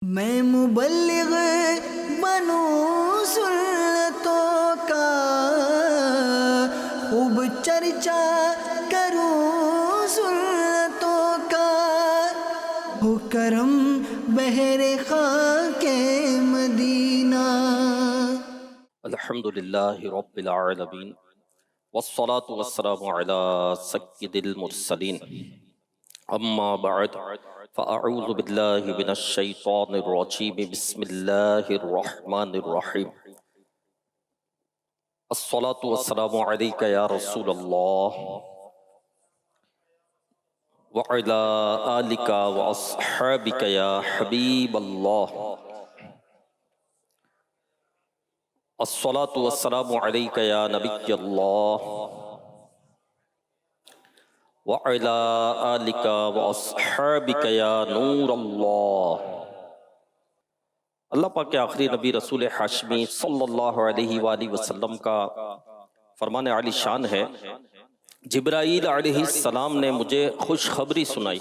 میں مبلغ بنوں سنتوں کا، خوب چرچا کروں سنتوں کا، ہو کرم بحر خاک مدینہ۔ الحمدللہ رب العالمین والصلاة والسلام علی سید المرسلین، اما بعد فاعوذ باللہ من الشیطان الرجیم، بسم اللہ الرحمن الرحیم۔ الصلاة والسلام علیک یا رسول اللہ وعلی آلک واصحابک یا حبیب اللہ۔ الصلاة والسلام علیک یا نبی اللہ وعلی آلک واصحابک یا نور اللہ۔ اللہ پاک کے آخری نبی رسول ہاشمی صلی اللہ علیہ وآلہ وسلم کا فرمان عالی شان ہے، جبرائیل علیہ السلام نے مجھے خوشخبری سنائی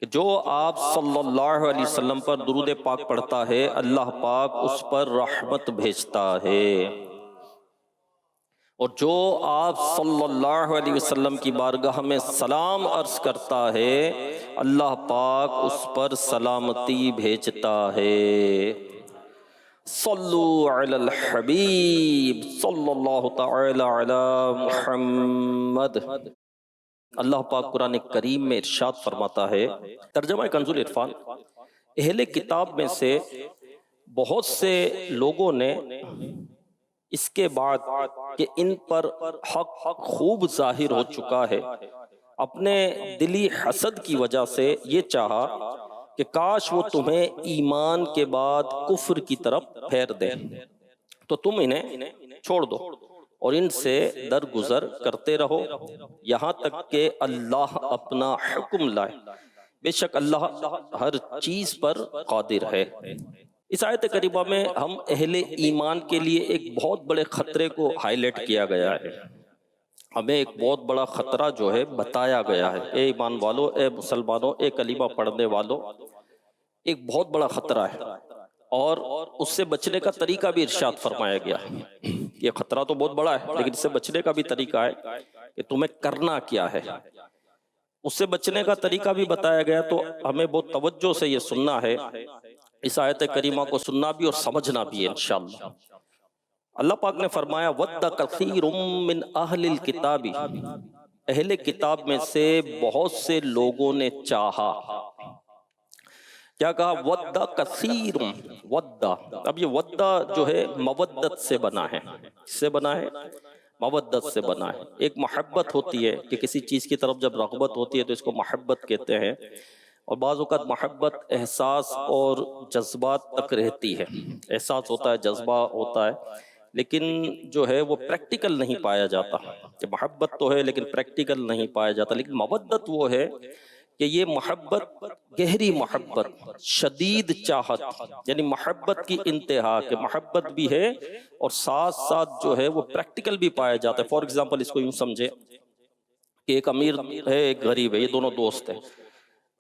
کہ جو آپ صلی اللہ علیہ وسلم پر درود پاک پڑھتا ہے، اللہ پاک اس پر رحمت بھیجتا ہے، اور جو آپ صلی اللہ علیہ وسلم کی بارگاہ میں سلام عرض کرتا ہے، اللہ پاک اس پر سلامتی بھیجتا ہے۔ صلو علی الحبیب صلی اللہ تعالی علی محمد۔ اللہ پاک قرآن کریم میں ارشاد فرماتا ہے، ترجمہ کنز العرفان، اہل کتاب میں سے بہت سے لوگوں نے اس کے بعد کہ ان پر حق خوب ظاہر ہو چکا ہے، اپنے دلی حسد کی وجہ سے یہ چاہا کہ کاش وہ تمہیں ایمان کے بعد کفر کی طرف پھیر دیں تو تم انہیں چھوڑ دو اور ان سے درگزر کرتے رہو یہاں تک کہ اللہ اپنا حکم لائے، بے شک اللہ ہر چیز پر قادر ہے۔ اس آیت کریمہ میں ہم اہل ایمان کے لیے ایک بہت بڑے خطرے کو ہائی لائٹ کیا گیا ہے، ہمیں ایک بہت بڑا خطرہ جو ہے بتایا گیا ہے، اے ایمان والو، اے مسلمانوں، اے کلمہ پڑھنے والو، ایک بہت بڑا خطرہ ہے اور اس سے بچنے کا طریقہ بھی ارشاد فرمایا گیا ہے۔ یہ خطرہ تو بہت بڑا ہے لیکن اس سے بچنے کا بھی طریقہ ہے کہ تمہیں کرنا کیا ہے، اس سے بچنے کا طریقہ بھی بتایا گیا، تو ہمیں بہت توجہ سے یہ سننا ہے، اس آیت کریمہ کو سننا بھی اور سمجھنا بھی ہے انشاءاللہ۔ اللہ پاک نے فرمایا وَدَّ كَثِيرٌ مِّنْ أَهْلِ الْكِتَابِ، اہل کتاب میں سے بہت سے لوگوں نے چاہا، کیا کہا؟ وَدَّ كَثِيرٌ، وَدَّ، اب یہ وَدَّ جو ہے مودت سے بنا ہے، کس سے بنا ہے؟ مودت سے بنا ہے۔ ایک محبت ہوتی ہے کہ کسی چیز کی طرف جب رغبت ہوتی ہے تو اس کو محبت کہتے ہیں، اور بعض اوقات محبت احساس اور جذبات تک رہتی ہے، احساس ہوتا ہے، جذبہ ہوتا ہے، لیکن جو ہے وہ پریکٹیکل نہیں پایا جاتا، کہ محبت تو ہے لیکن پریکٹیکل نہیں پایا جاتا۔ لیکن مودت وہ ہے کہ یہ محبت، گہری محبت، شدید چاہت، یعنی محبت کی انتہا، کہ محبت بھی ہے اور ساتھ ساتھ جو ہے وہ پریکٹیکل بھی پایا جاتا ہے۔ فور ایگزامپل اس کو یوں سمجھے کہ ایک امیر ہے، ایک غریب ہے، یہ دونوں دوست ہیں۔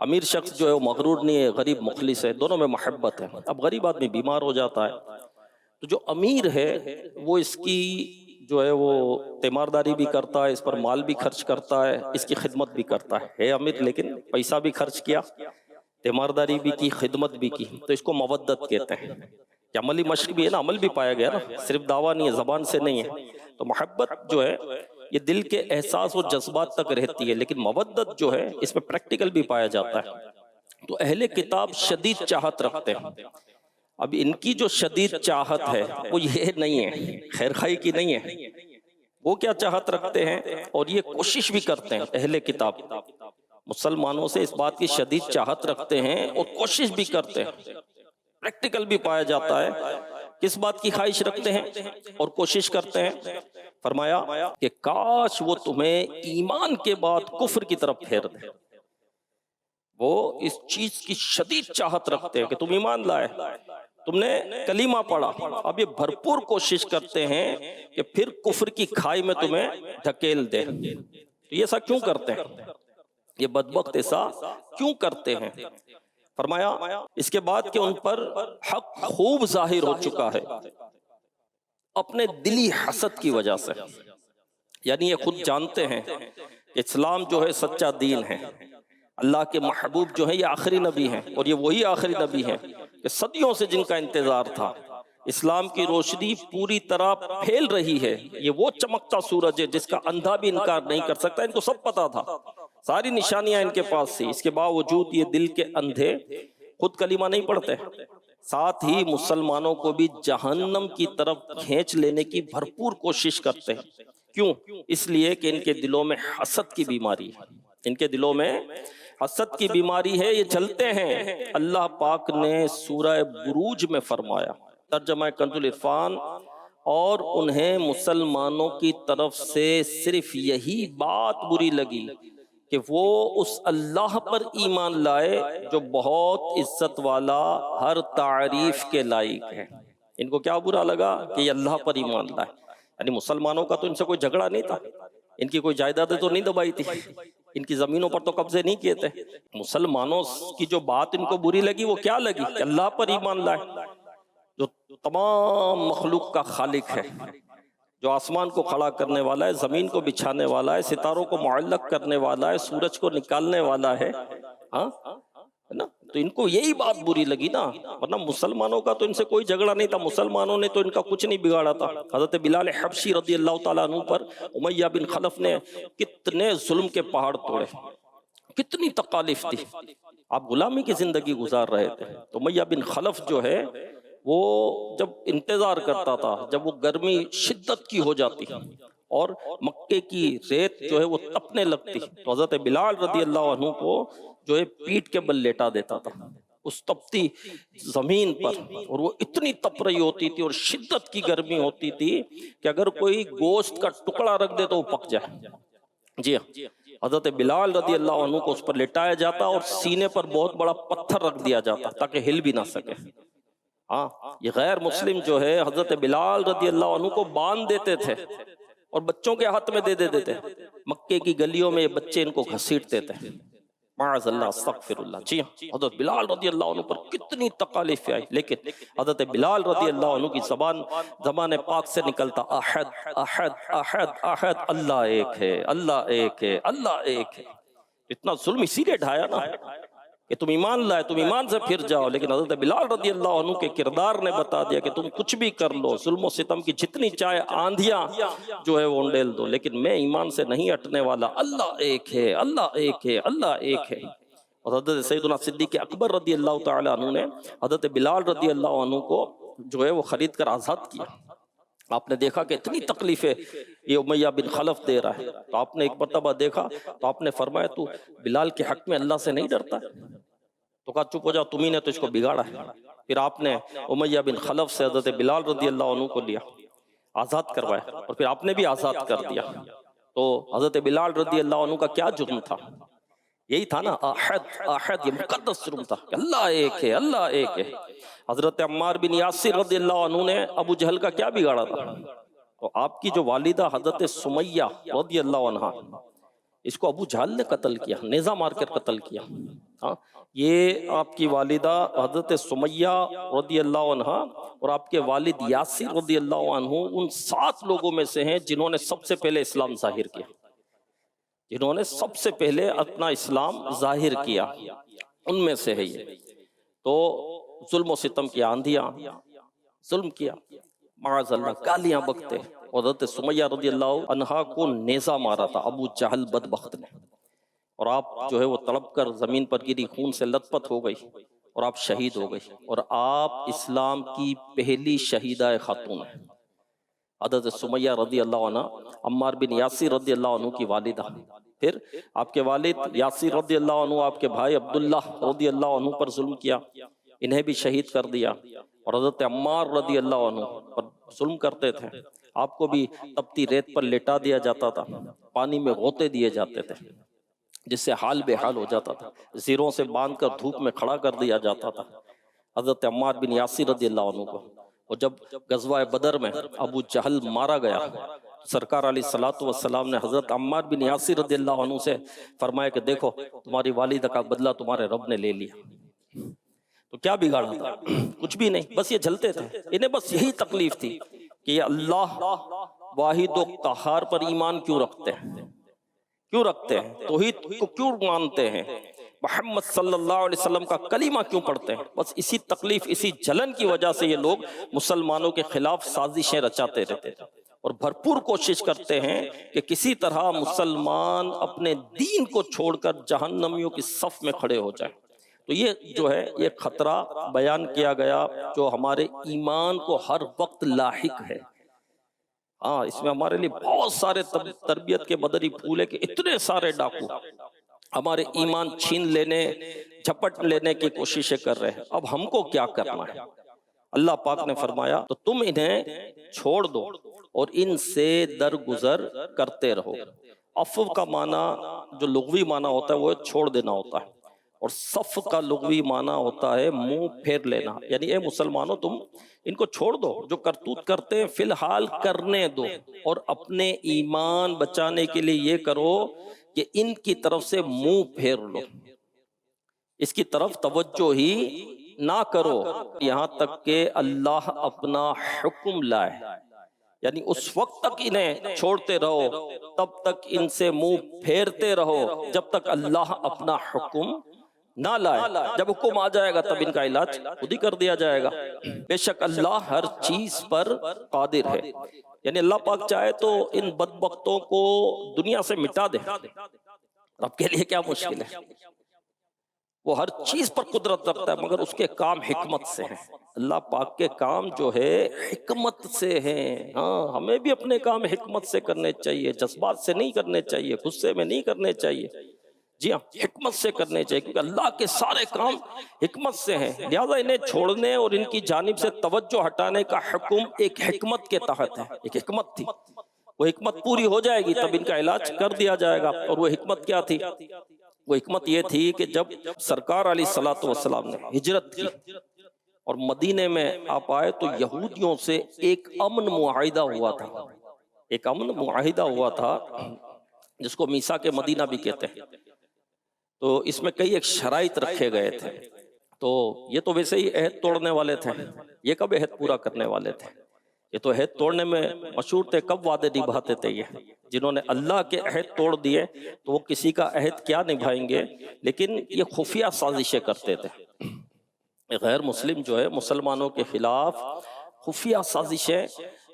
امیر شخص جو ہے وہ مغرور نہیں ہے، غریب مخلص ہے، دونوں میں محبت ہے۔ اب غریب آدمی بیمار ہو جاتا ہے تو جو امیر ہے وہ اس کی جو ہے وہ تیمارداری بھی کرتا ہے، اس پر مال بھی خرچ کرتا ہے، اس کی خدمت بھی کرتا ہے امیر، لیکن پیسہ بھی خرچ کیا، تیمارداری بھی کی، خدمت بھی کی، تو اس کو مودت کہتے ہیں کہ عملی مشق بھی ہے نا، عمل بھی پایا گیا نا، صرف دعویٰ نہیں ہے، زبان سے نہیں ہے۔ تو محبت جو ہے یہ دل کے احساس و جذبات تک رہتی ہے، لیکن مودت جو ہے اس میں پریکٹیکل بھی پایا جاتا ہے۔ تو اہل کتاب شدید چاہت رکھتے ہیں۔ اب ان کی جو شدید چاہت ہے وہ یہ نہیں ہے، خیر خواہی کی نہیں ہے، وہ کیا چاہت رکھتے ہیں اور یہ کوشش بھی کرتے ہیں، اہل کتاب مسلمانوں سے اس بات کی شدید چاہت رکھتے ہیں اور کوشش بھی کرتے ہیں، پریکٹیکل بھی پایا جاتا ہے۔ کس بات کی خواہش رکھتے ہیں اور کوشش کرتے ہیں؟ فرمایا کہ کاش وہ تمہیں ایمان کے بعد کفر کی طرف پھیر دیں۔ وہ اس چیز کی شدید چاہت رکھتے ہیں کہ تم ایمان لائے، تم نے کلمہ پڑھا، اب یہ بھرپور کوشش کرتے ہیں کہ پھر کفر کی کھائی میں تمہیں دھکیل دیں۔ تو یہ ایسا کیوں کرتے ہیں؟ یہ بدبخت ایسا کیوں کرتے ہیں؟ فرمایا اس کے بعد کہ ان پر حق خوب ظاہر ہو چکا ہے اپنے دلی حسد کی وجہ سے، یعنی یہ خود جانتے ہیں کہ اسلام جو ہے سچا دین ہے، اللہ کے محبوب جو ہیں یہ آخری نبی ہیں، اور یہ وہی آخری نبی ہیں کہ صدیوں سے جن کا انتظار تھا، اسلام کی روشنی پوری طرح پھیل رہی ہے، یہ وہ چمکتا سورج ہے جس کا اندھا بھی انکار نہیں کر سکتا، ان کو سب پتا تھا، ساری نشانیاں ان کے پاس تھی، اس کے باوجود یہ دل کے اندھے خود کلمہ نہیں پڑھتے، ساتھ ہی مسلمانوں کو بھی جہنم کی طرف کھینچ لینے کی بھرپور کوشش کرتے ہیں۔ کیوں؟ اس لیے کہ ان کے دلوں میں حسد کی بیماری ہے، ان کے دلوں میں حسد کی بیماری ہے، یہ جلتے ہیں۔ اللہ پاک نے سورہ بروج میں فرمایا، ترجمہ کنز العرفان، اور انہیں مسلمانوں کی طرف سے صرف یہی بات بری لگی کہ وہ اس اللہ پر ایمان لائے جو بہت عزت والا، ہر تعریف کے لائق ہے۔ ان کو کیا برا لگا کہ یہ اللہ پر ایمان لائے، یعنی مسلمانوں کا تو ان سے کوئی جھگڑا نہیں تھا، ان کی کوئی جائیدادیں تو نہیں دبائی تھی، ان کی زمینوں پر تو قبضے نہیں کیے تھے، مسلمانوں کی جو بات ان کو بری لگی وہ کیا لگی کہ اللہ پر ایمان لائے، جو تمام مخلوق کا خالق ہے، جو آسمان کو کھڑا کرنے والا ہے، زمین کو بچھانے والا ہے، ستاروں کو معلق کرنے والا ہے، سورج کو نکالنے والا ہے، ہاں نا؟ تو ان کو یہی بات بری لگی نا، ورنہ مسلمانوں کا تو ان سے کوئی جھگڑا نہیں تھا، مسلمانوں نے تو ان کا کچھ نہیں بگاڑا تھا۔ حضرت بلال حبشی رضی اللہ تعالیٰ عنہ پر امیہ بن خلف نے کتنے ظلم کے پہاڑ توڑے، کتنی تکالیف تھی، آپ غلامی کی زندگی گزار رہے تھے، تو امیہ بن خلف جو ہے وہ جب انتظار کرتا تھا، جب وہ گرمی شدت کی ہو جاتی اور مکے کی ریت جو ہے وہ تپنے لگتی، تو حضرت بلال رضی اللہ عنہ کو جو ہے پیٹ کے بل لیٹا دیتا تھا اس تپتی زمین پر، اور وہ اتنی تپ رہی ہوتی تھی اور شدت کی گرمی ہوتی تھی کہ اگر کوئی گوشت کا ٹکڑا رکھ دے تو وہ پک جائے۔ جی ہاں، حضرت بلال رضی اللہ عنہ کو اس پر لٹایا جاتا اور سینے پر بہت بڑا پتھر رکھ دیا جاتا تاکہ ہل بھی نہ سکے۔ ہاں، یہ غیر مسلم جو ہے حضرت بلال رضی اللہ عنہ کو باندھ دیتے تھے اور بچوں کے ہاتھ میں دے دیتے تھے، مکے کی گلیوں میں یہ بچے ان کو گھسیٹتے تھے، معاذ اللہ، استغفر اللہ۔ جی ہاں، حضرت بلال رضی اللہ عنہ پر کتنی تکالیف آئی، لیکن حضرت بلال رضی اللہ عنہ کی زبان پاک سے نکلتا احد احد احد احد، اللہ ایک ہے، اللہ ایک ہے، اللہ ایک ہے۔ اتنا ظلم اسی لیے ڈھایا نا کہ تم ایمان لائے، تم ایمان سے پھر جاؤ، لیکن حضرت بلال رضی اللہ عنہ کے کردار نے بتا دیا کہ تم کچھ بھی کر لو، ظلم و ستم کی جتنی چاہے آندھیاں جو ہے وہ انڈیل دو، لیکن میں ایمان سے نہیں ہٹنے والا، اللہ ایک ہے، اللہ ایک ہے، اللہ ایک ہے۔ اور حضرت سیدنا صدیق اکبر رضی اللہ تعالی عنہ نے حضرت بلال رضی اللہ عنہ کو جو ہے وہ خرید کر آزاد کیا۔ آپ نے دیکھا کہ اتنی تکلیفیں یہ امیہ بن خلف دے رہا ہے، تو آپ نے ایک مرتبہ دیکھا تو آپ نے فرمایا تو بلال کے حق میں اللہ سے نہیں ڈرتا؟ تو کہا چپ ہو جاؤ، تمہیں نے تو اس کو بگاڑا ہے۔ پھر آپ نے امیہ بن خلف سے حضرت بلال رضی اللہ عنہ کو لیا، آزاد کروایا، اور پھر آپ نے بھی آزاد کر دیا۔ تو حضرت بلال رضی اللہ عنہ کا کیا جرم تھا؟ یہی تھا نا، احد احد، یہ مقدس جرم تھا کہ اللہ ایک ہے، اللہ ایک ہے۔ حضرت عمار بن یاسر رضی اللہ عنہ نے ابو جہل کا کیا بگاڑا تھا؟ تو آپ کی جو والدہ حضرت سمیہ رضی اللہ عنہ، اس کو ابو جہل نے قتل کیا، نیزہ مار کر قتل کیا۔ ہاں، یہ آپ کی والدہ حضرت سمیہ رضی اللہ عنہ اور آپ کے والد یاسر رضی اللہ عنہ ان 7 لوگوں میں سے ہیں جنہوں نے سب سے پہلے اسلام ظاہر کیا، جنہوں نے سب سے پہلے اپنا اسلام ظاہر کیا، ان میں سے ہے یہ۔ تو ظلم و ستم کی آندھیاں، ظلم کیا، معاذ اللہ، گالیاں بکتے، حضرت سمیہ رضی اللہ عنہا کو نیزہ مارا تھا ابو جہل بدبخت نے، اور آپ جو ہے وہ تڑپ کر زمین پر گری، خون سے لت پت ہو گئی اور آپ شہید ہو گئی، اور آپ اسلام کی پہلی شہیدہ خاتون ہیں۔ حضرت سمیہ رضی اللہ عنہ عمار بن یاسر رضی اللہ عنہ کی والدہ، پھر آپ کے والد یاسر رضی اللہ عنہ آپ کے بھائی عبداللہ رضی اللہ عنہ پر ظلم کیا، انہیں بھی شہید کر دیا، اور حضرت عمار رضی اللہ عنہ پر ظلم کرتے تھے، آپ کو بھی تپتی ریت پر لٹا دیا جاتا تھا، پانی میں غوطے دیے جاتے تھے جس سے حال بے حال ہو جاتا تھا، زیروں سے باندھ کر دھوپ میں کھڑا کر دیا جاتا تھا حضرت عمار بن یاسر رضی اللہ عنہ کو۔ اور جب غزوہ بدر میں ابو جہل مارا گیا، سرکار علیہ الصلوۃ والسلام نے حضرت عمار بن یاسر رضی اللہ عنہ سے فرمایا کہ دیکھو تمہاری والدہ کا بدلہ تمہارے رب نے لے لیا، تو کیا بگاڑا تھا؟ کچھ بھی نہیں، بس یہ جلتے تھے، انہیں بس یہی تکلیف تھی کہ یہ اللہ واحد و قہار پر ایمان کیوں رکھتے ہیں، کیوں رکھتے ہیں، توحید کو کیوں مانتے ہیں، محمد صلی اللہ علیہ وسلم کا کلمہ کیوں پڑھتے ہیں. بس اسی تکلیف، اسی جلن کی وجہ سے یہ لوگ مسلمانوں کے خلاف سازشیں رچاتے رہتے تھے اور بھرپور کوشش کرتے ہیں کہ کسی طرح مسلمان اپنے دین کو چھوڑ کر جہنمیوں کی صف میں کھڑے ہو جائیں. تو یہ جو ہے یہ خطرہ بیان کیا گیا جو ہمارے ایمان کو ہر وقت لاحق ہے. ہاں، اس میں ہمارے لیے بہت سارے تربیت کے مدری پھول ہے کہ اتنے سارے ڈاکو ہمارے ایمان چھین لینے، جھپٹ لینے کی کوششیں کر رہے ہیں. اب ہم کو کیا کرنا ہے؟ اللہ پاک نے فرمایا تو تم انہیں چھوڑ دو اور ان سے درگزر کرتے رہو. عفو کا معنی جو لغوی معنی ہوتا ہے وہ چھوڑ دینا ہوتا ہے، اور صف کا لغوی معنی ہوتا ہے منہ پھیر لینا. یعنی اے مسلمانوں تم ان کو چھوڑ دو، جو کرتوت کرتے ہیں فی الحال کرنے دو، اور اپنے ایمان بچانے کے لیے یہ کرو کہ ان کی طرف سے منہ پھیر لو، اس کی طرف توجہ ہی نہ کرو یہاں تک کہ اللہ اپنا حکم لائے. یعنی اس وقت تک انہیں چھوڑتے رہو، تب تک ان سے منہ پھیرتے رہو جب تک اللہ اپنا حکم نہ لائے. جب حکم آ جائے گا تب ان کا علاج خود ہی کر دیا جائے گا. بے شک اللہ ہر چیز پر قادر ہے. یعنی اللہ پاک چاہے تو ان بدبختوں کو دنیا سے مٹا دے، رب کے لیے کیا مشکل ہے. وہ ہر چیز پر قدرت رکھتا ہے مگر اس کے کام حکمت سے ہیں. اللہ پاک کے کام جو ہے حکمت سے ہیں. ہاں، ہمیں بھی اپنے کام حکمت سے کرنے چاہیے، جذبات سے نہیں کرنے چاہیے، غصے میں نہیں کرنے چاہیے. جی ہاں، حکمت سے کرنے چاہیے کیونکہ اللہ کے سارے کام حکمت سے ہیں. لہذا انہیں چھوڑنے اور ان کی جانب سے توجہ ہٹانے کا حکم ایک حکمت کے تحت ہے. ایک حکمت تھی، وہ حکمت پوری ہو جائے گی تب ان کا علاج کر دیا جائے گا. اور وہ حکمت کیا تھی؟ وہ حکمت یہ تھی کہ جب سرکار علیہ الصلوۃ والسلام نے ہجرت کی اور مدینے میں آپ آئے تو یہودیوں سے ایک امن معاہدہ ہوا تھا. ایک امن معاہدہ ہوا تھا جس کو میثاق مدینہ بھی کہتے ہیں. تو اس میں کئی ایک شرائط رکھے گئے تھے. تو یہ تو ویسے ہی عہد توڑنے والے تھے، یہ کب عہد پورا کرنے والے تھے؟ یہ تو عہد توڑنے میں مشہور تھے. کب وعدے نبھاتے تھے یہ؟ جنہوں نے اللہ کے عہد توڑ دیے تو وہ کسی کا عہد کیا نبھائیں گے. لیکن یہ خفیہ سازشیں کرتے تھے. غیر مسلم جو ہے مسلمانوں کے خلاف خفیہ سازشیں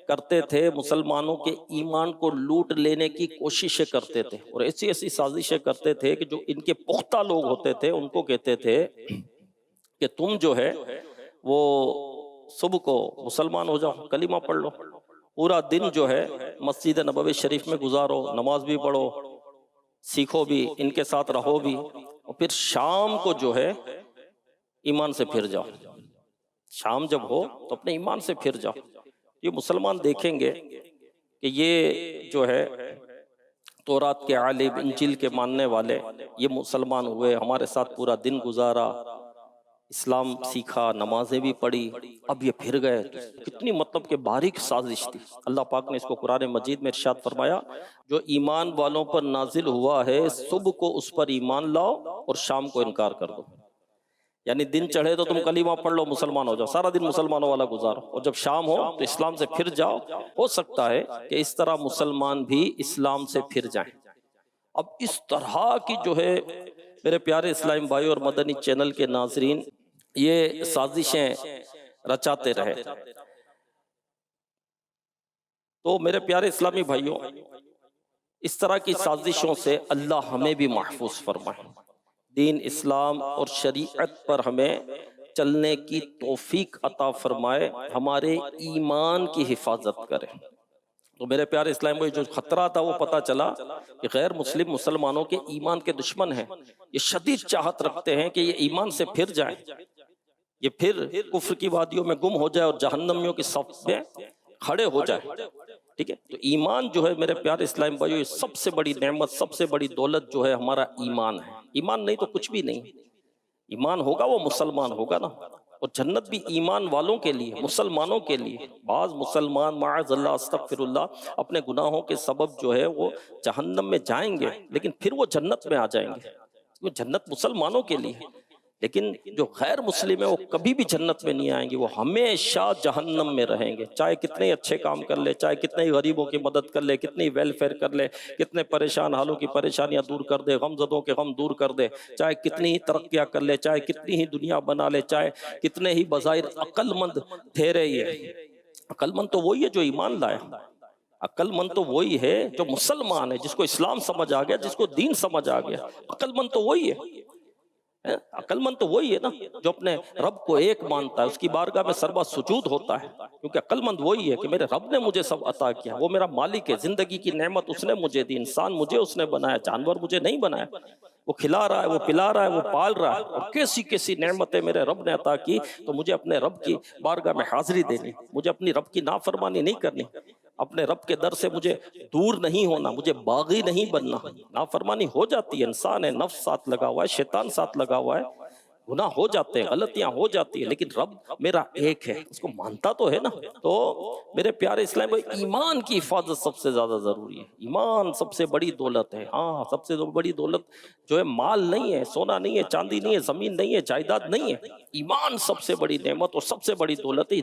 کرتے تھے، مسلمانوں کے ایمان کو لوٹ لینے کی کوششیں کرتے تھے، اور ایسی ایسی سازشیں کرتے تھے کہ جو ان کے پختہ لوگ ہوتے تھے ان کو کہتے تھے کہ تم جو ہے وہ صبح کو مسلمان ہو جاؤ، کلمہ پڑھ لو، پورا دن جو ہے مسجد نبوی شریف میں گزارو، نماز بھی پڑھو، سیکھو بھی، ان کے ساتھ رہو بھی، اور پھر شام کو جو ہے ایمان سے پھر جاؤ. شام جب ہو تو اپنے ایمان سے پھر جاؤ. یہ مسلمان دیکھیں گے کہ یہ جو ہے تورات کے عالم، انجیل کے ماننے والے، یہ مسلمان ہوئے، ہمارے ساتھ پورا دن گزارا، اسلام سیکھا، نمازیں بھی پڑھی، اب یہ پھر گئے. کتنی مطلب کہ باریک سازش تھی. اللہ پاک نے اس کو قرآن مجید میں ارشاد فرمایا جو ایمان والوں پر نازل ہوا ہے صبح کو اس پر ایمان لاؤ اور شام کو انکار کر دو. یعنی دن چڑھے تو تم کلمہ پڑھ لو، مسلمان ہو جاؤ، سارا دن مسلمانوں والا گزارو، اور جب شام ہو تو اسلام سے پھر جاؤ. ہو سکتا ہے کہ اس طرح مسلمان بھی اسلام سے پھر جائیں. اب اس طرح کی جو ہے میرے پیارے اسلام بھائی اور مدنی چینل کے ناظرین یہ سازشیں رچاتے رہے. تو میرے پیارے اسلامی بھائیوں، اس طرح کی سازشوں سے اللہ ہمیں بھی محفوظ فرمائے، دین اسلام اور شریعت پر ہمیں چلنے کی توفیق عطا فرمائے، ہمارے ایمان کی حفاظت کرے. تو میرے پیارے اسلام بھائی، جو خطرہ تھا وہ پتا چلا کہ غیر مسلم مسلمانوں کے ایمان کے دشمن ہیں. یہ شدید چاہت رکھتے ہیں کہ یہ ایمان سے پھر جائیں، یہ پھر کفر کی وادیوں میں گم ہو جائے اور جہنمیوں کی صف میں کھڑے ہو جائے. ٹھیک ہے، تو ایمان جو ہے میرے پیارے اسلام بھائیو، سب سے بڑی نعمت، سب سے بڑی دولت جو ہے ہمارا ایمان ہے. ایمان نہیں تو کچھ بھی نہیں. ایمان ہوگا وہ مسلمان ہوگا نا، اور جنت بھی ایمان والوں کے لیے، مسلمانوں کے لیے. بعض مسلمان معاذ اللہ استغفر اللہ اپنے گناہوں کے سبب جو ہے وہ جہنم میں جائیں گے، لیکن پھر وہ جنت میں آ جائیں گے. وہ جنت مسلمانوں کے لیے. لیکن جو غیر مسلم ہے وہ کبھی بھی جنت میں نہیں آئیں گے، وہ ہمیشہ جہنم میں رہیں گے، چاہے کتنے اچھے کام کر لے، چاہے کتنے غریبوں کی مدد کر لے، کتنی ویلفیئر کر لے، کتنے پریشان حالوں کی پریشانیاں دور کر دے، غم زدوں کے غم دور کر دے، چاہے کتنی ہی ترقیاں کر لے، چاہے کتنی ہی دنیا بنا لے، چاہے کتنے ہی بظاہر عقل مند ٹھہرے یہ، عقل مند تو وہی ہے جو ایمان لائے، عقل مند تو وہی ہے جو مسلمان ہے، جس کو اسلام سمجھ آ گیا، جس کو دین سمجھ آ گیا، عقل مند تو وہی ہے، عقل مند تو وہی ہے نا جو اپنے رب کو ایک مانتا ہے، اس کی بارگاہ میں سربا سجود ہوتا ہے، کیونکہ عقل مند وہی ہے کہ میرے رب نے مجھے سب عطا کیا، وہ میرا مالک ہے، زندگی کی نعمت اس نے مجھے دی، انسان مجھے اس نے بنایا، جانور مجھے نہیں بنایا، وہ کھلا رہا ہے، وہ پلا رہا ہے، وہ پال رہا ہے، اور کیسی کیسی نعمتیں میرے رب نے عطا کی، تو مجھے اپنے رب کی بارگاہ میں حاضری دینی، مجھے اپنی رب کی نافرمانی نہیں کرنی، اپنے رب کے در سے مجھے دور نہیں ہونا، مجھے باغی نہیں بننا، نافرمانی ہو جاتی ہے، انسان ہے، نفس ساتھ لگا ہوا ہے، شیطان ساتھ لگا ہوا ہے، گناہ ہو جاتے ہیں، غلطیاں ہو جاتی ہیں، لیکن رب میرا ایک ہے، اس کو مانتا تو ہے نا۔ تو میرے پیارے اسلام بھائی، ایمان کی حفاظت سب سے زیادہ ضروری ہے، ایمان سب سے بڑی دولت ہے، ہاں سب سے بڑی دولت جو ہے مال نہیں ہے، سونا نہیں ہے، چاندی نہیں ہے، زمین نہیں ہے، جائیداد نہیں ہے، ایمان سب سے بڑی نعمت اور سب سے بڑی دولت ہے۔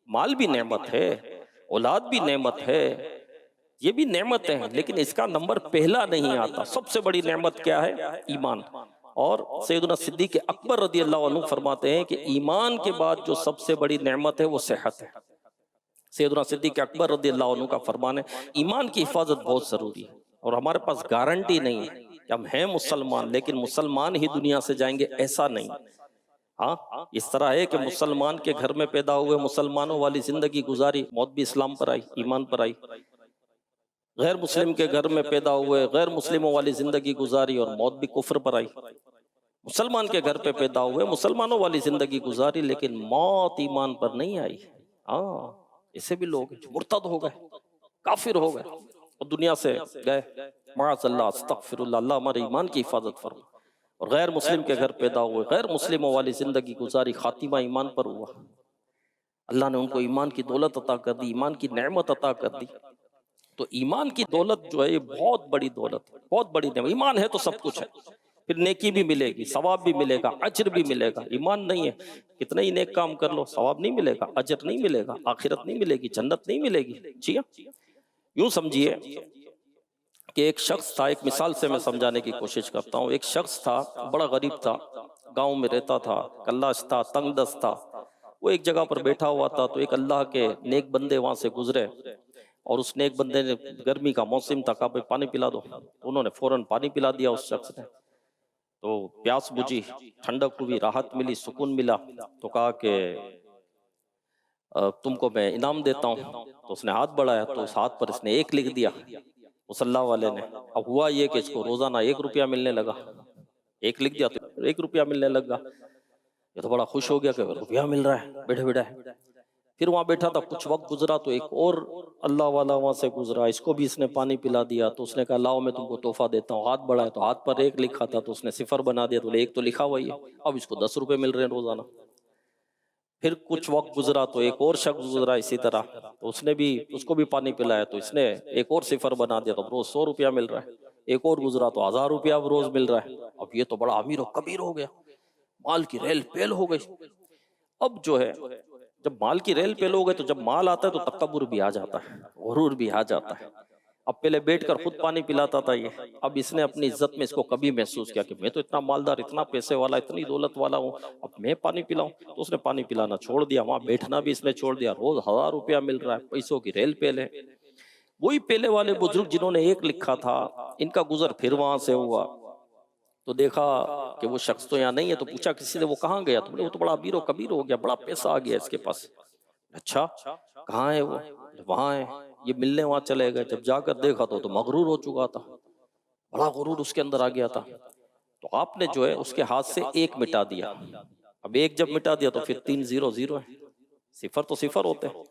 مال بھی نعمت ہے، اولاد بھی نعمت ہے، یہ بھی نعمتیں ہیں، لیکن اس کا نمبر پہلا نہیں آتا، سب سے بڑی نعمت کیا ہے؟ ایمان۔ اور سیدنا صدیق اکبر رضی اللہ عنہ فرماتے ہیں کہ ایمان کے بعد جو سب سے بڑی نعمت ہے وہ صحت ہے۔ سیدنا صدیق اکبر رضی اللہ عنہ کا فرمان ہے ایمان کی حفاظت بہت ضروری ہے، اور ہمارے پاس گارنٹی نہیں ہے کہ ہم ہیں مسلمان لیکن مسلمان ہی دنیا سے جائیں گے، ایسا نہیں۔ ہاں اس طرح ہے کہ مسلمان کے گھر میں پیدا ہوئے، مسلمانوں والی زندگی گزاری، موت بھی اسلام پر آئی، ایمان پر آئی، غیر مسلم کے گھر میں پیدا ہوئے، غیر مسلموں والی زندگی گزاری اور موت بھی کفر پر آئی، مسلمان کے گھر پہ پیدا ہوئے، مسلمانوں والی زندگی گزاری لیکن موت ایمان پر نہیں آئی۔ ہاں اسے بھی لوگ مرتد ہو گئے، کافر ہو گئے اور دنیا سے گئے، معاذ اللہ، استغفر اللہ، اللہ ہمارے ایمان کی حفاظت فرما۔ اور غیر مسلم کے گھر پیدا ہوئے، غیر مسلموں والی زندگی گزاری، خاتمہ ایمان پر ہوا، اللہ نے ان کو ایمان کی دولت عطا کر دی، ایمان کی نعمت عطا کر دی۔ تو ایمان کی دولت جو ہے یہ بہت بڑی دولت ہے، بہت بڑی نعمت، ایمان ہے تو سب کچھ ہے، پھر نیکی بھی ملے گی، ثواب بھی ملے گا، اجر بھی ملے گا۔ ایمان نہیں ہے کتنے ہی نیک کام کر لو، ثواب نہیں ملے گا، اجر نہیں ملے گا، آخرت نہیں ملے گی، جنت نہیں ملے گی۔ جی ہاں، یوں سمجھیے کہ ایک شخص تھا، ایک مثال سے میں سمجھانے کی کوشش کرتا ہوں، ایک شخص تھا، بڑا غریب تھا، گاؤں میں رہتا تھا، کلاش تھا، تنگ دست تھا، وہ ایک جگہ پر بیٹھا ہوا تھا تو ایک اللہ کے نیک بندے وہاں سے گزرے، اور اس نیک بندے نے، گرمی کا موسم تھا، کہا پانی پلا دو، انہوں نے فوراً پانی پلا دیا اس شخص نے، تو پیاس بجھی، ٹھنڈک ہوئی، راحت ملی، سکون ملا، تو کہا کہ تم کو میں انعام دیتا ہوں، تو اس نے ہاتھ بڑھایا تو اس ہاتھ پر اس نے ایک لکھ دیا اس اللہ والے نے۔ اب ہوا یہ کہ اس کو روزانہ 1 روپیہ ملنے لگا، ایک لکھ دیا تو 1 روپیہ ملنے لگا، یہ تو بڑا خوش ہو گیا کہ روپیہ مل رہا ہے بیٹھے بیٹھے۔ پھر وہاں بیٹھا تھا، کچھ وقت گزرا تو ایک اور اللہ والا وہاں سے گزرا، اس کو بھی اس نے پانی پلا دیا، تو اس نے کہا لاؤ میں تم کو تحفہ دیتا ہوں، ہاتھ بڑھایا تو ہاتھ پر 1 لکھا تھا تو اس نے 0 بنا دیا، تو 1 تو لکھا ہوا ہی ہے، اب اس کو 10 روپے مل رہے ہیں روزانہ۔ پھر کچھ وقت گزرا تو ایک اور شخص گزرا اسی طرح، تو اس کو بھی پانی پلایا تو اس نے 1 اور 0 بنا دیا، تو اب روز 100 روپیہ مل رہا ہے۔ ایک اور گزرا تو 1000 روپیہ اب روز مل رہا ہے، اب یہ تو بڑا امیر و کبیر ہو گیا، مال کی ریل پیل ہو گئی۔ اب جو ہے جب مال کی ریل پیل ہو گئے تو جب مال آتا ہے تو تکبر بھی آ جاتا ہے، غرور بھی آ جاتا ہے۔ اب پہلے بیٹھ کر خود پانی پلاتا تھا یہ، اب اس نے اپنی عزت میں اس کو کبھی محسوس کیا کہ میں تو اتنا مالدار، اتنا پیسے والا، اتنی دولت والا ہوں، اب میں پانی پلاؤں، تو اس نے پانی پلانا چھوڑ دیا، وہاں بیٹھنا بھی اس نے چھوڑ دیا، روز 1000 روپیہ مل رہا ہے، پیسوں کی ریل پیل ہے۔ وہی پہلے والے بزرگ جنہوں نے 1 لکھا تھا، ان کا گزر پھر وہاں سے ہوا تو دیکھا کہ وہ شخص تو یہاں نہیں ہے، تو پوچھا کسی نے وہ کہاں گیا، تو وہ تو بڑا امیر و کبیر ہو گیا، بڑا پیسہ آ گیا اس کے پاس۔ اچھا کہاں ہے وہ؟ وہاں ہے، یہ ملنے وہاں چلے گئے، جب جا کر دیکھا تو مغرور ہو چکا تھا، بڑا غرور اس کے اندر آ گیا تھا، تو آپ نے جو ہے اس کے ہاتھ سے 1 مٹا دیا۔ اب 1 جب مٹا دیا تو پھر 3 0 0 ہے، 0 تو 0 ہوتے ہیں،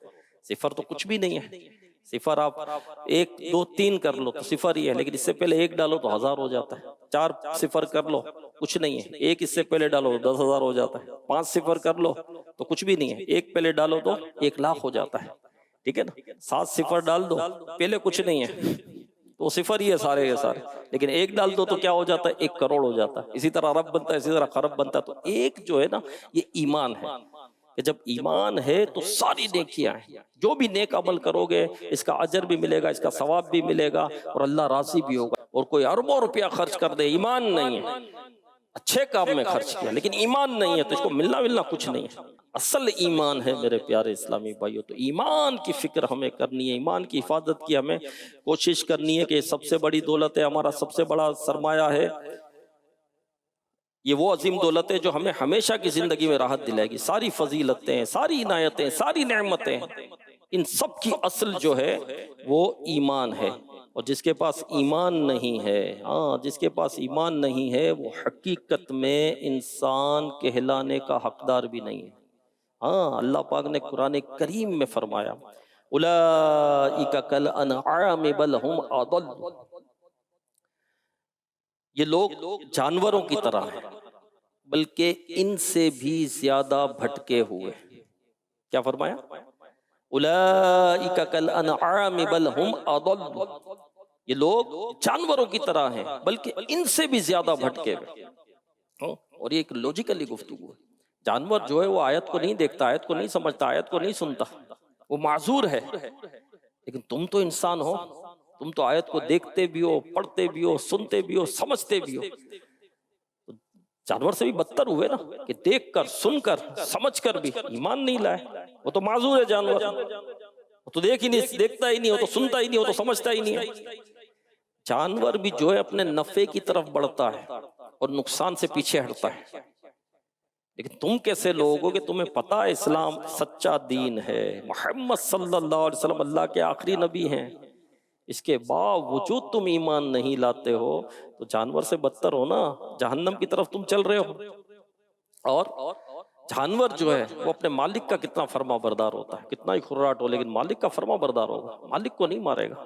0 تو کچھ بھی نہیں ہے، 0 آپ 1 2 3 کر لو تو 0 ہی ہے، لیکن اس سے پہلے 1 ڈالو تو 1000 ہو جاتا ہے، 4 0 کر لو کچھ نہیں ہے، 1 اس سے پہلے ڈالو تو 10,000 ہو جاتا ہے، 5 0 کر لو تو کچھ بھی نہیں ہے، 1 پہلے ڈالو تو 1 لاکھ ہو جاتا ہے، ٹھیک ہے نا، 7 0 ڈال دو، پہلے کچھ نہیں ہے تو صفر ہی ہے سارے کے سارے، لیکن ایک ڈال دو تو کیا ہو جاتا ہے؟ 1 کروڑ ہو جاتا ہے۔ اسی طرح رب بنتا ہے، اسی طرح خرب بنتا ہے۔ تو ایک جو ہے نا یہ ایمان ہے، کہ جب ایمان ہے تو ساری نیکیاں ہیں، جو بھی نیک عمل کرو گے اس کا اجر بھی ملے گا، اس کا ثواب بھی ملے گا، اور اللہ راضی بھی ہوگا۔ اور کوئی اربوں روپیہ خرچ کر دے، ایمان نہیں ہے، اچھے کام میں خرچ کیا لیکن ایمان نہیں ہے، تو اس کو ملنا کچھ نہیں ہے۔ اصل ایمان ہے میرے پیارے اسلامی بھائیو۔ تو ایمان کی فکر ہمیں کرنی ہے، ایمان کی حفاظت کی ہمیں کوشش کرنی ہے، کہ سب سے بڑی دولت ہے، ہمارا سب سے بڑا سرمایہ ہے، یہ وہ عظیم دولت ہے جو ہمیں ہمیشہ کی زندگی میں راحت دلائے گی۔ ساری فضیلتیں، ساری عنایتیں، ساری نعمتیں، ان سب کی اصل جو ہے وہ ایمان ہے۔ اور جس کے پاس ایمان نہیں ہے، جس کے پاس ایمان نہیں ہے، وہ حقیقت میں انسان کہلانے کا حقدار بھی نہیں ہے۔ اللہ پاک نے قرآن کریم میں فرمایا اولئک کالانعام بل ہم اضل، یہ لوگ جانوروں کی طرح ہیں بلکہ ان سے بھی زیادہ بھٹکے ہوئے۔ کیا فرمایا؟ اولئک کالانعام بل ہم اضل، یہ لوگ جانوروں کی طرح ہیں بلکہ ان سے بھی زیادہ بھٹکے ہوئے۔ اور یہ ایک لوجیکلی گفتگو ہے۔ جانور جو ہے وہ آیت کو نہیں دیکھتا، آیت کو نہیں سمجھتا، آیت کو نہیں سنتا، وہ معذور ہے، لیکن تم تو انسان ہو، تم تو آیت کو دیکھتے بھی ہو، پڑھتے بھی ہو، سنتے بھی ہو، سمجھتے بھی ہو۔ جانور سے بھی بدتر ہوئے نا، کہ دیکھ کر، سن کر، سمجھ کر بھی ایمان نہیں لائے، وہ تو معذور ہے جانور، وہ تو دیکھتا ہی نہیں، وہ تو سنتا ہی نہیں، وہ تو سمجھتا ہی نہیں ہے۔ جانور بھی جو ہے اپنے نفع کی طرف بڑھتا ہے اور نقصان سے پیچھے ہٹتا ہے، لیکن تم کیسے لوگ ہو کہ تمہیں پتا ہے اسلام سچا دین ہے، محمد صلی اللہ علیہ وسلم اللہ کے آخری نبی ہیں، اس کے باوجود تم ایمان نہیں لاتے ہو، تو جانور سے بدتر ہو نا، جہنم کی طرف تم چل رہے ہو۔ اور جانور جو ہے وہ اپنے مالک کا کتنا فرما بردار ہوتا ہے، کتنا ہی خراٹ ہو لیکن مالک کا فرما بردار ہوگا، مالک کو نہیں مارے گا۔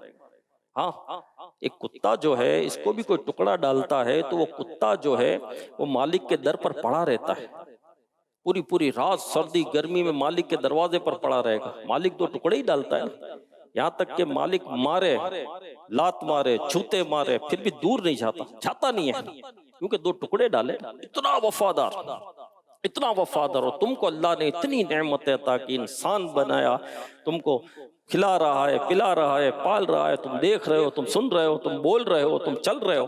ایک کتا جو ہے اس کو بھی کوئی ٹکڑا ڈالتا ہے تو وہ کتا جو ہے وہ مالک کے در پر پڑا رہتا ہے، پوری رات سردی گرمی میں مالک کے دروازے پر پڑا رہے گا، مالک 2 ٹکڑے ہی ڈالتا ہے، یہاں تک کہ مالک مارے، لات مارے، جوتے مارے، پھر بھی دور نہیں جاتا نہیں ہے، کیونکہ 2 ٹکڑے ڈالے۔ اتنا وفادار ہو، تم کو اللہ نے اتنی نعمت عطا کی، انسان بنایا، تم کو کھلا رہا ہے، پلا رہا ہے، پال رہا ہے، تم دیکھ رہے ہو، تم سن رہے ہو، تم بول رہے ہو، تم چل رہے ہو،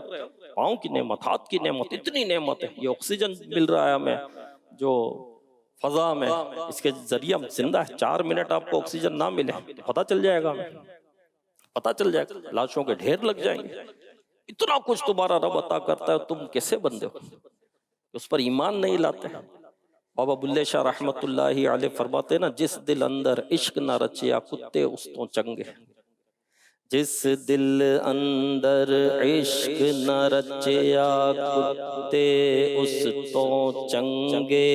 پاؤں کی نعمت، ہاتھ کی نعمت، اتنی نعمت ہے، یہ آکسیجن مل رہا ہے ہمیں جو فضا میں، اس کے ذریعے ہم زندہ ہے۔ 4 منٹ آپ کو آکسیجن نہ ملے تو پتہ چل جائے گا، پتہ چل جائے گا، لاشوں کے ڈھیر لگ جائیں گے۔ اتنا کچھ تمہارا رب عطا کرتا ہے، تم کیسے بندے ہو اس پر ایمان نہیں لاتے؟ بابا بلے شاہ رحمت اللہ علیہ فرماتے نا، جس دل اندر عشق نہ رچیا کتے اس تو چنگے، جس دل اندر عشق نہ رچیا کتے اس تو چنگے،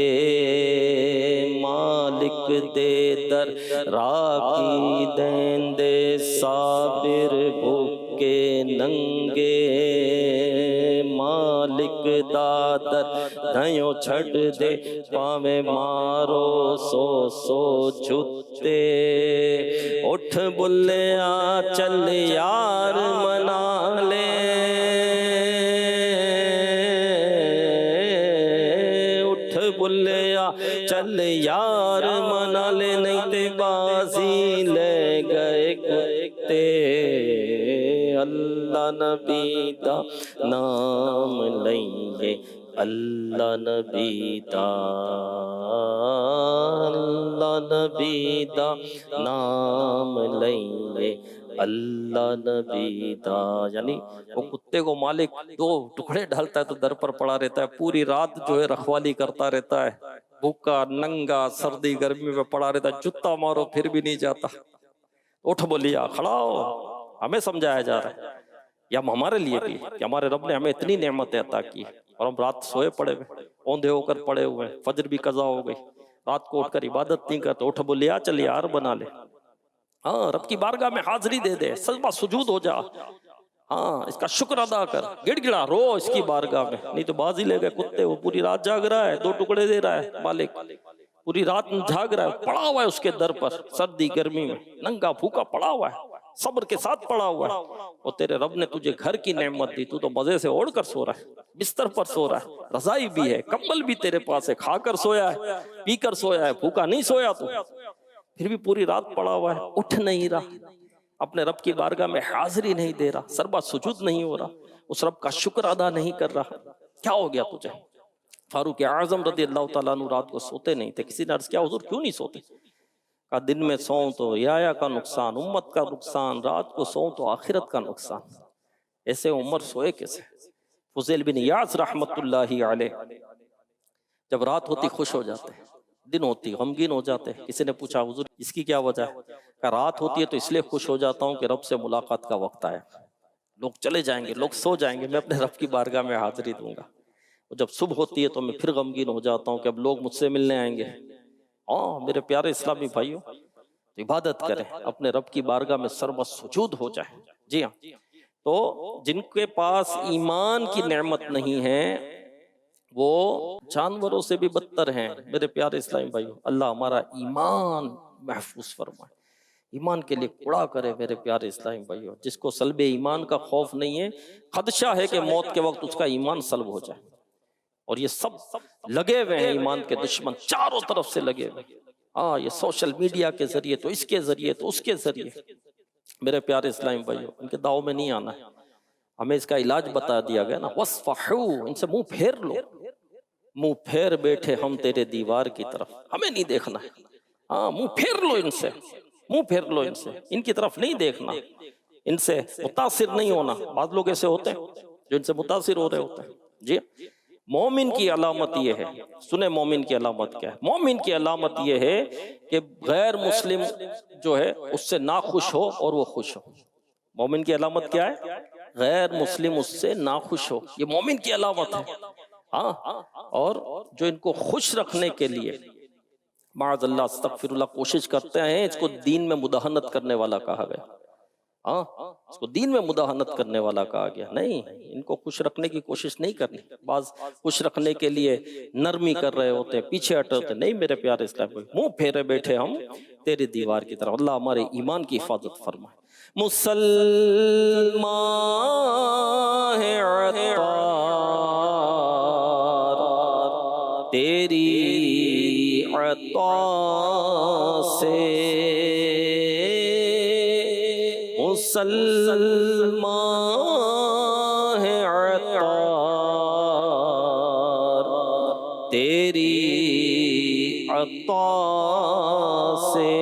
مالک دے در راکی دین دے صابر بھوکے ننگے، مالک دادر دھیوں چھڑ دے پاوے مارو سو جھتے، اٹھ بلیا چل یار منا لے، اٹھ بلیا چل یار منا لے، نہیں تے بازی لے گئے کتے، اللہ نبی دا نام لئیے، اللہ نبی دا، اللہ نبی دا نام لئیے، اللہ نبی دا۔ یعنی وہ کتے کو مالک 2 ٹکڑے ڈالتا ہے تو در پر پڑا رہتا ہے، پوری رات جو ہے رکھوالی کرتا رہتا ہے، بھوکا ننگا سردی گرمی میں پڑا رہتا ہے، جتا مارو پھر بھی نہیں جاتا۔ اٹھ بولیا، کھڑا ہو، ہمیں سمجھایا جا رہا ہے، یا ہمارے لیے بھی کہ ہمارے رب نے ہمیں اتنی نعمتیں عطا کی اور ہم رات سوئے پڑے ہوئے، اوندھے ہو کر پڑے ہوئے، فجر بھی قضا ہو گئی، رات کو اٹھ کر عبادت نہیں کرتے، اٹھ بولیا چل یار بنا لے، رب کی بارگاہ میں حاضری دے دے، سجدہ سجود ہو جا، اس کا شکر ادا کر، گڑ گڑا رو اس کی بارگاہ میں، نہیں تو بازی لے گئے کتے، وہ پوری رات جاگ رہا ہے، 2 ٹکڑے دے رہا ہے مالک، پوری رات جاگ رہا ہے، پڑا ہوا ہے اس کے در پر، سردی گرمی میں ننگا بھوکا پڑا ہوا ہے، صبر کے ساتھ پڑا ہوا ہے، اور تیرے رب نے تجھے گھر کی نعمت دی، تو مزے سے اوڑھ کر سو رہا ہے، بستر پر سو رہا ہے، رضائی بھی ہے، کمبل بھی تیرے پاس ہے، کھا کر سویا ہے، پی کر سویا ہے، بھوکا نہیں سویا تو، پھر بھی پوری رات پڑا ہوا ہے، اٹھ نہیں رہا، اپنے رب کی بارگاہ میں حاضری نہیں دے رہا، سربا سجود نہیں ہو رہا، اس رب کا شکر ادا نہیں کر رہا، کیا ہو گیا تجھے؟ فاروق اعظم رضی اللہ تعالیٰ عنہ رات کو سوتے نہیں تھے، کسی نے عرض کیا حضور کیوں نہیں سوتے؟ کہا دن میں سوؤں تو رعایا کا نقصان، امت کا نقصان، رات کو سوؤں تو آخرت کا نقصان، ایسے عمر سوئے کیسے؟ فضیل بن یاس رحمت اللہ علیہ جب رات ہوتی خوش ہو جاتے ہیں، دن ہوتی غمگین ہو جاتے ہیں، کسی نے پوچھا حضور اس کی کیا وجہ ہے؟ کہ رات ہوتی ہے تو اس لیے خوش ہو جاتا ہوں کہ رب سے ملاقات کا وقت آیا، لوگ چلے جائیں گے، لوگ سو جائیں گے، میں اپنے رب کی بارگاہ میں حاضری دوں گا، اور جب صبح ہوتی ہے تو میں پھر غمگین ہو جاتا ہوں کہ اب لوگ مجھ سے ملنے آئیں گے۔ میرے پیارے اسلامی بھائیوں، عبادت کریں، اپنے رب کی بارگاہ میں سر و سجود ہو جائیں۔ جی ہاں، تو جن کے پاس ایمان کی نعمت نہیں ہے وہ جانوروں سے بھی بدتر ہیں۔ میرے پیارے اسلامی بھائیوں، اللہ ہمارا ایمان محفوظ فرمائے، ایمان کے لیے کڑا کرے۔ میرے پیارے اسلامی بھائیوں، جس کو سلب ایمان کا خوف نہیں ہے، خدشہ ہے کہ موت کے وقت اس کا ایمان سلب ہو جائے، اور یہ سب لگے ہوئے ہیں، ایمان کے دشمن چاروں طرف سے لگے ہوئے ہیں، یہ سوشل میڈیا کے ذریعے، تو اس کے ذریعے، تو اس کے ذریعے۔ میرے پیارے اسلامی بھائیوں، ان کے داؤ میں نہیں آنا ہے، ہمیں اس کا علاج بتا دیا گیا نا، وَاصْفَحُوا، ان سے منہ پھیر لو، منہ پھیر بیٹھے ہم تیرے دیوار کی طرف، ہمیں نہیں دیکھنا ہے، منہ پھیر لو ان سے، منہ پھیر لو ان سے، ان کی طرف نہیں دیکھنا، ان سے متاثر نہیں ہونا۔ بعض لوگ ایسے ہوتے ہیں جو ان سے متاثر ہو رہے ہوتے ہیں۔ جی، مومن کی علامت یہ ہے، سنیں مومن کی علامت کیا ہے؟ مومن کی علامت یہ ہے کہ غیر مسلم جو ہے اس سے ناخوش ہو اور وہ خوش ہو۔ مومن کی علامت کیا ہے؟ غیر مسلم اس سے ناخوش ہو، یہ مومن کی علامت ہے۔ اور جو ان کو خوش رکھنے کے لیے معاذ اللہ استغفر اللہ کوشش کرتے ہیں، اس کو دین میں مداہنت کرنے والا کہا گیا۔ اس کو دین میں مداہنت کرنے والا کہا گیا۔ نہیں، ان کو خوش رکھنے کی کوشش نہیں کرنی۔ بعض خوش رکھنے کے لیے نرمی کر رہے ہوتے ہیں، پیچھے ہٹے ہوتے ہیں۔ نہیں میرے پیارے اسلام بھائی، منہ پھیرے بیٹھے ہم تیرے دیوار کی طرف۔ اللہ ہمارے ایمان کی حفاظت فرمائے۔ مسلمان ہے عطار تیری عطا سے، مسلمان ہے عطار تیری عطا سے،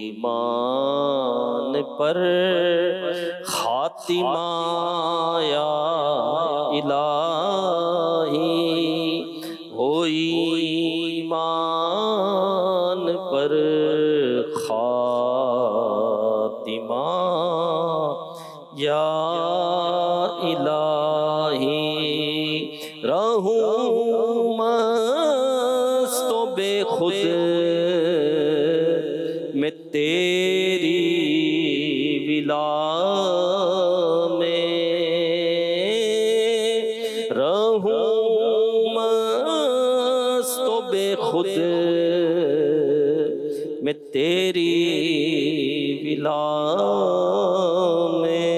ایمان پر خاتمہ یا الہی، ہو ایمان پر خاتمہ یا الہی، رہوں مست و بے خود میں تیری ولا میں، رہوں مست و بے خود میں تیری ولا میں،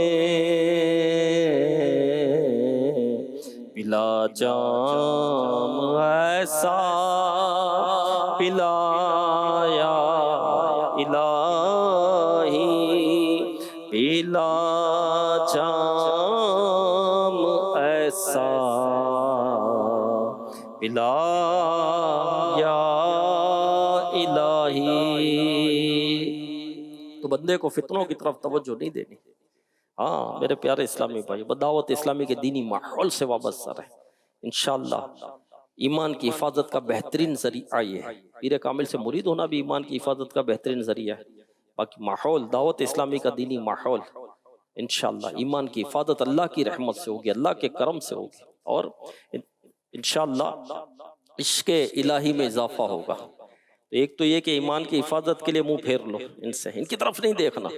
پلا جام ایسا پلایا الہی، پلا جام ایسا پلایا الہی۔ تو بندے کو فتنوں کی طرف توجہ نہیں دینی۔ میرے پیارے اسلامی بھائی، دعوت اسلامی کے دینی ماحول سے وابستہ رہے۔ انشاءاللہ ایمان کی حفاظت کا بہترین ذریعہ یہ ہے۔ پیر کامل سے مرید ہونا بھی ایمان کی حفاظت کا بہترین ذریعہ ہے۔ باقی ماحول، دعوت اسلامی کا دینی ماحول، انشاءاللہ ایمان کی حفاظت اللہ کی رحمت سے ہوگی، اللہ کے کرم سے ہوگی، اور انشاءاللہ عشق الہی میں اضافہ ہوگا۔ ایک تو یہ کہ ایمان کی حفاظت کے لیے منہ پھیر لو ان سے، ان کی طرف نہیں دیکھنا۔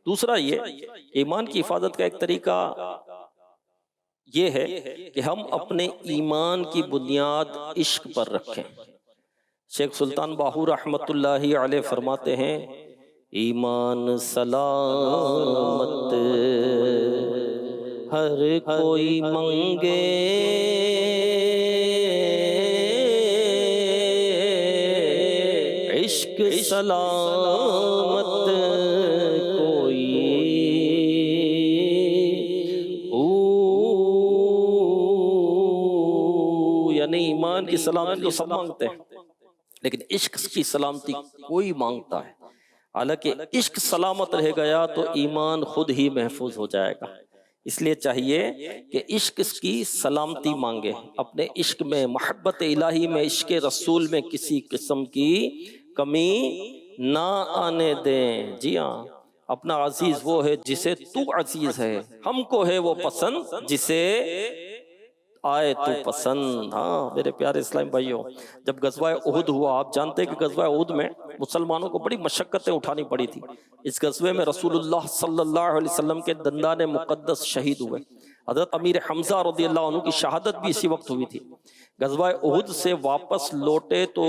دوسرا یہ کہ ایمان کی حفاظت کا ایک طریقہ یہ ہے کہ ہم اپنے ایمان کی بنیاد عشق پر رکھیں۔ شیخ سلطان باہو رحمت اللہ علیہ فرماتے ہیں ایمان سلامت ہر کوئی منگے عشق سلامت کوئی یعنی ایمان کی سلامتی تو سب مانگتے ہیں لیکن عشق کی سلامتی کوئی مانگتا ہے. حالانکہ عشق سلامت رہ گیا تو ایمان خود ہی محفوظ ہو جائے گا. اس لیے چاہیے کہ عشق کی سلامتی مانگے، اپنے عشق میں، محبت الہی میں، عشق رسول میں کسی قسم کی کمی نہ آنے دیں. جی ہاں، اپنا عزیز وہ ہے جسے تو عزیز ہے، ہم کو ہے وہ پسند جسے آئے تو پسند. ہاں میرے پیارے اسلام بھائیوں، جب غزوہ احد ہوا، آپ جانتے ہیں کہ غزوہ احد میں مسلمانوں کو بڑی مشقتیں اٹھانی پڑی تھی. اس غزوے میں رسول اللہ صلی اللہ علیہ وسلم کے دندان مقدس شہید ہوئے. حضرت امیر حمزہ رضی اللہ عنہ کی شہادت بھی اسی وقت ہوئی تھی. غزوہ احد سے واپس لوٹے تو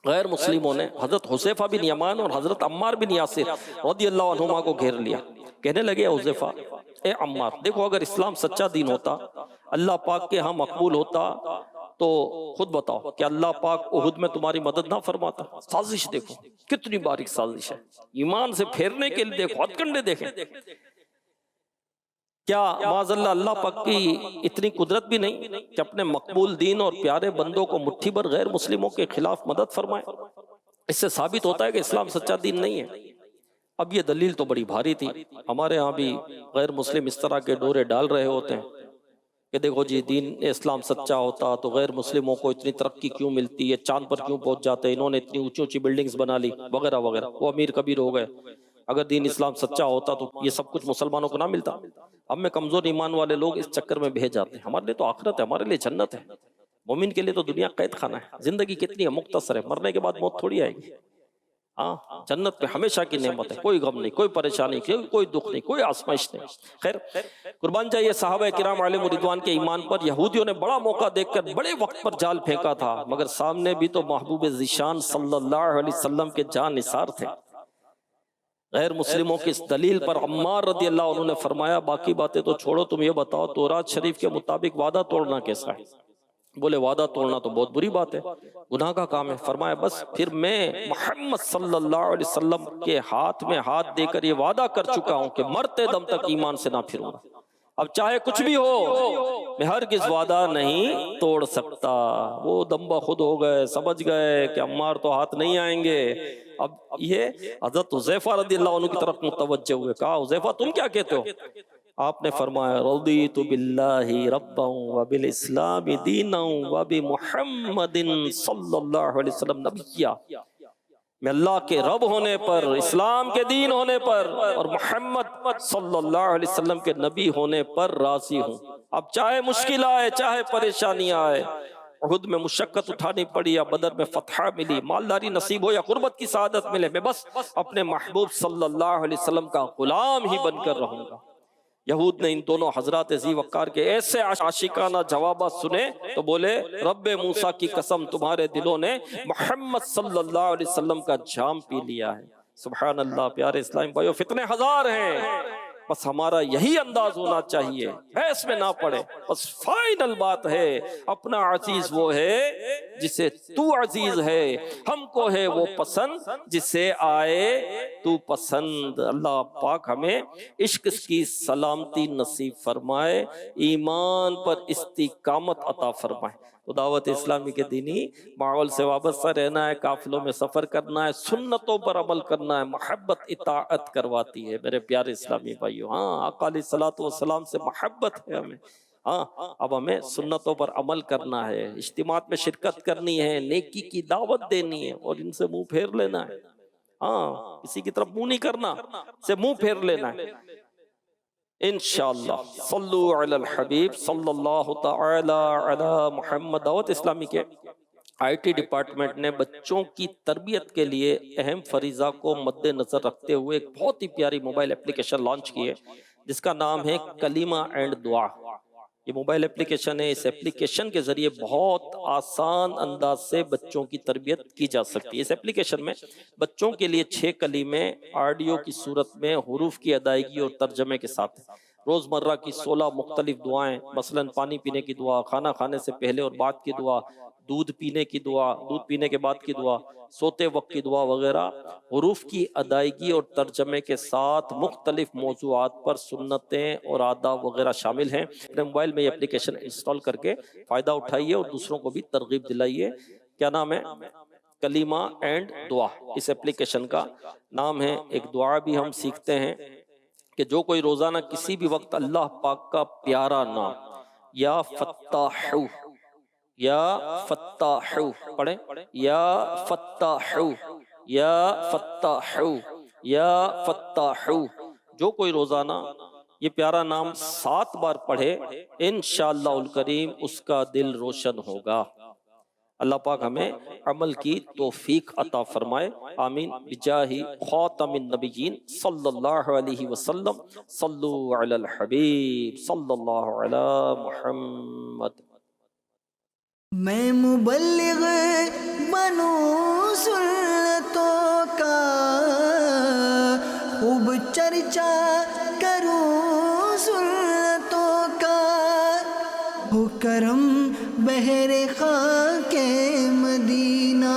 غیر مسلموں نے حضرت حذیفہ بن یمان اور حضرت عمار بن یاسر رضی اللہ عنہما کو گھیر لیا. کہنے لگے حذیفہ، اے عمار، دیکھو اگر اسلام سچا دین ہوتا، اللہ پاک کے ہاں مقبول ہوتا، تو خود بتاؤ کہ اللہ پاک احد میں تمہاری مدد نہ فرماتا. سازش دیکھو کتنی باریک سازش ہے، ایمان سے پھیرنے کے لیے دیکھو، ہتھ کنڈے دیکھیں. کیا معاذ اللہ اللہ پاک کی اتنی قدرت بھی نہیں کہ اپنے مقبول دین اور پیارے بندوں کو مٹھی بھر غیر مسلموں کے خلاف مدد فرمائے؟ اس سے ثابت ہوتا ہے کہ اسلام سچا دین نہیں ہے. اب یہ دلیل تو بڑی بھاری تھی. ہمارے ہاں بھی غیر مسلم اس طرح کے ڈورے ڈال رہے ہوتے ہیں کہ دیکھو جی دین اسلام سچا ہوتا تو غیر مسلموں کو اتنی ترقی کیوں ملتی ہے، چاند پر کیوں پہنچ جاتے، انہوں نے اتنی اونچی اونچی بلڈنگز بنا لی وغیرہ وغیرہ، وہ امیر کبیر ہو گئے. اگر دین اسلام سچا ہوتا تو یہ سب کچھ مسلمانوں کو نہ ملتا. اب میں کمزور ایمان والے لوگ اس چکر میں بھیج جاتے ہیں. ہمارے لیے تو آخرت ہے، ہمارے لیے جنت ہے. مومن کے لیے تو دنیا قید خانہ ہے. زندگی کتنی ہے، مختصر ہے، مرنے کے بعد موت تھوڑی آئے گی. ہاں جنت میں ہمیشہ کی نعمت ہے، کوئی غم نہیں، کوئی پریشانی، کوئی دکھ نہیں، کوئی آزمائش نہیں. خیر قربان جائیے صحابہ کرام علیہ رضوان کے ایمان پر یہودیوں نے بڑا موقع دیکھ کر بڑے وقت پر جال پھینکا تھا، مگر سامنے بھی تو محبوب ذیشان صلی اللہ علیہ وسلم کے جان نثار تھے. غیر مسلموں کی اس دلیل پر عمار رضی اللہ عنہ نے فرمایا باقی باتیں تو چھوڑو، تم یہ بتاؤ تورات شریف کے مطابق وعدہ توڑنا کیسا ہے؟ بولے وعدہ توڑنا تو بہت بری بات ہے، گناہ کا کام ہے. فرمایا بس پھر میں محمد صلی اللہ علیہ وسلم کے ہاتھ میں ہاتھ دے کر یہ وعدہ کر چکا ہوں کہ مرتے دم تک ایمان سے نہ پھروں گا. اب چاہے کچھ بھی ہو میں ہرگز وعدہ نہیں توڑ سکتا. وہ دم بخود ہو گئے، سمجھ گئے کہ عمار تو ہاتھ نہیں آئیں گے. اب یہ حضرت حذیفہ رضی اللہ عنہ کی طرف متوجہ ہوئے. کہا حذیفہ تم کیا کہتے ہو؟ آپ نے فرمایا رضیت باللہ ربا وبالاسلام دینا وبمحمد صلی اللہ علیہ وسلم نبیا. میں اللہ کے رب ہونے پر، اسلام کے دین ہونے پر اور محمد صلی اللہ علیہ وسلم کے نبی ہونے پر راضی ہوں. اب چاہے مشکل آئے، چاہے پریشانی آئے، احد میں مشقت اٹھانی پڑی یا بدر میں فتح ملی، مالداری نصیب ہو یا قربت کی سعادت ملے، میں بس اپنے محبوب صلی اللہ علیہ وسلم کا غلام ہی بن کر رہوں گا. یہود نے ان دونوں حضرات ذی وقار کے ایسے عاشقانہ جوابات سنے تو بولے رب موسیٰ کی قسم تمہارے دلوں نے محمد صلی اللہ علیہ وسلم کا جام پی لیا ہے. سبحان اللہ. پیارے اسلام بھائیو، فتنے ہزار ہیں، بس ہمارا یہی انداز ہونا چاہیے، بحث میں نہ پڑے. بس فائنل بات ہے اپنا عزیز وہ ہے جسے تو عزیز ہے، ہم کو ہے وہ پسند جسے آئے تو پسند. اللہ پاک ہمیں عشق کی سلامتی نصیب فرمائے، ایمان پر استقامت عطا فرمائے. تو دعوت اسلامی کے دینی ماحول سے وابستہ رہنا ہے، قافلوں میں سفر کرنا ہے، سنتوں پر عمل کرنا ہے، محبت اطاعت کرواتی ہے میرے پیارے اسلامی بھائیو. ہاں آقا علیہ الصلوۃ والسلام سے محبت ہے ہمیں. ہاں اب ہمیں سنتوں پر عمل کرنا ہے، اجتماعات میں شرکت کرنی ہے، نیکی کی دعوت دینی ہے اور ان سے منہ پھیر لینا ہے. ہاں کسی کی طرف منہ نہیں کرنا، سے منہ پھیر لینا ہے انشاءاللہ. صلو علی الحبیب صلی اللہ تعالی علی محمد. دعوت اسلامی کے آئی ٹی ڈپارٹمنٹ نے بچوں کی تربیت کے لیے اہم فریضہ کو مد نظر رکھتے ہوئے ایک بہت ہی پیاری موبائل اپلیکیشن لانچ کی ہے جس کا نام ہے کلمہ اینڈ دعا. یہ موبائل اپلیکیشن ہے، اس اپلیکیشن کے ذریعے بہت آسان انداز سے بچوں کی تربیت کی جا سکتی ہے۔ اس اپلیکیشن میں بچوں کے لیے 6 کلمے آڈیو کی صورت میں حروف کی ادائیگی اور ترجمے کے ساتھ روزمرہ کی 16 مختلف دعائیں، مثلا پانی پینے کی دعا، کھانا کھانے سے پہلے اور بعد کی دعا، دودھ پینے کی دعا، دودھ پینے کے بعد کی دعا، سوتے وقت کی دعا وغیرہ، حروف کی ادائیگی اور ترجمے کے ساتھ مختلف موضوعات پر سنتیں اور آداب وغیرہ شامل ہیں۔ اپنے موبائل میں یہ اپلیکیشن انسٹال کر کے فائدہ اٹھائیے اور دوسروں کو بھی ترغیب دلائیے۔ کیا نام ہے؟ کلمہ اینڈ دعا اس اپلیکیشن کا نام ہے۔ ایک دعا بھی ہم سیکھتے ہیں کہ جو کوئی روزانہ کسی بھی وقت اللہ پاک کا پیارا نام یا فتاحو، یا فتاحو پڑھیں، یا فتاحو، یا فتاحو، یا فتاحو، جو کوئی روزانہ یہ پیارا نام 7 بار پڑھے انشاءاللہ الکریم اس کا دل روشن ہوگا۔ اللہ پاک ہمیں عمل کی توفیق عطا فرمائے، آمین، بجاہ خاتم النبیین صلی اللہ علیہ وسلم۔ صلو علی الحبیب صلی اللہ علی محمد۔ میں مبلغ بنوں سنتوں کا، خوب چرچا کروں سنتوں کا، ہو کرم بہر خاک مدینہ۔